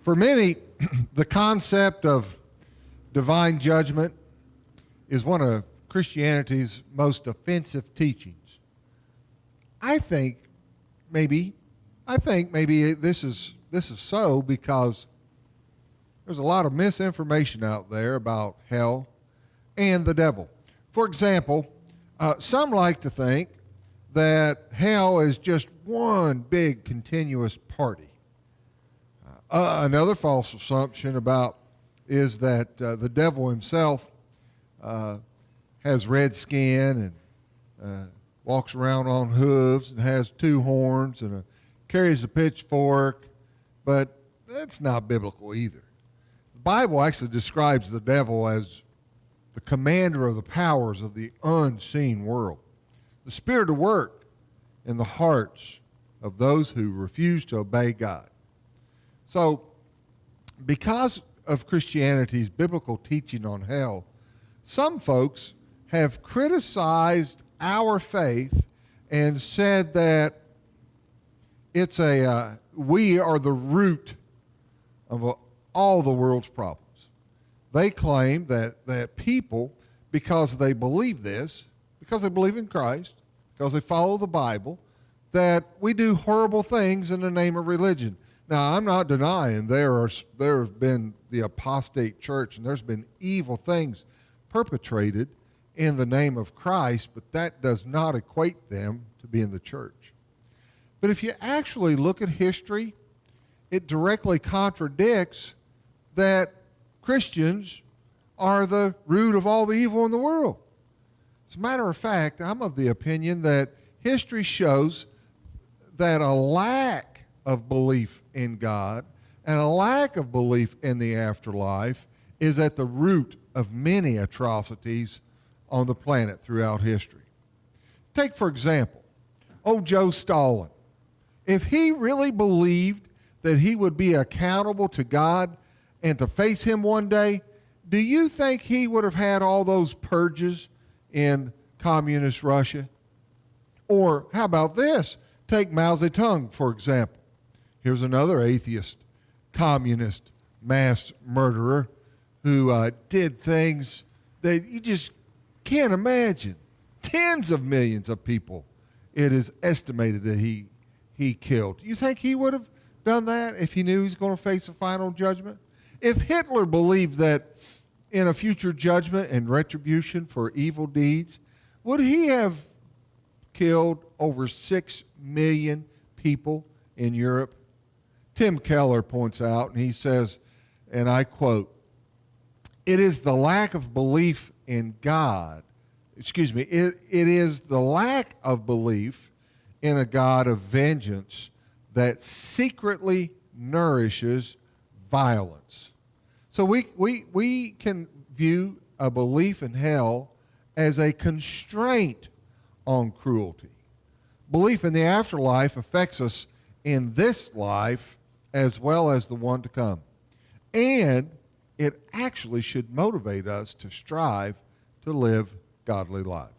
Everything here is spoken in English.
For many, the concept of divine judgment is one of Christianity's most offensive teachings. I think maybe this is so because there's a lot of misinformation out there about hell and the devil. For example, some like to think that hell is just one big continuous party. Another false assumption is that the devil himself has red skin and walks around on hooves and has two horns and carries a pitchfork, but that's not biblical either. The Bible actually describes the devil as the commander of the powers of the unseen world, the spirit of work in the hearts of those who refuse to obey God. So, because of Christianity's biblical teaching on hell, some folks have criticized our faith and said that we are the root of all the world's problems. They claim that people, because they believe this, because they believe in Christ, because they follow the Bible, that we do horrible things in the name of religion. Now, I'm not denying there has been the apostate church and there's been evil things perpetrated in the name of Christ, but that does not equate them to being the church. But if you actually look at history, it directly contradicts that Christians are the root of all the evil in the world. As a matter of fact, I'm of the opinion that history shows that a lack of belief in God and a lack of belief in the afterlife is at the root of many atrocities on the planet throughout history. Take, for example, old Joe Stalin. If he really believed that he would be accountable to God and to face him one day, do you think he would have had all those purges in communist Russia? Or how about this? Take Mao Zedong, for example. Here's another atheist, communist, mass murderer who did things that you just can't imagine. Tens of millions of people, it is estimated that he killed. Do you think he would have done that if he knew he was going to face a final judgment? If Hitler believed that in a future judgment and retribution for evil deeds, would he have killed over 6 million people in Europe? Tim Keller points out, and he says, and I quote, "It is the lack of belief in God, it is the lack of belief in a God of vengeance that secretly nourishes violence." So we can view a belief in hell as a constraint on cruelty. Belief in the afterlife affects us in this life as well as the one to come. And it actually should motivate us to strive to live godly lives.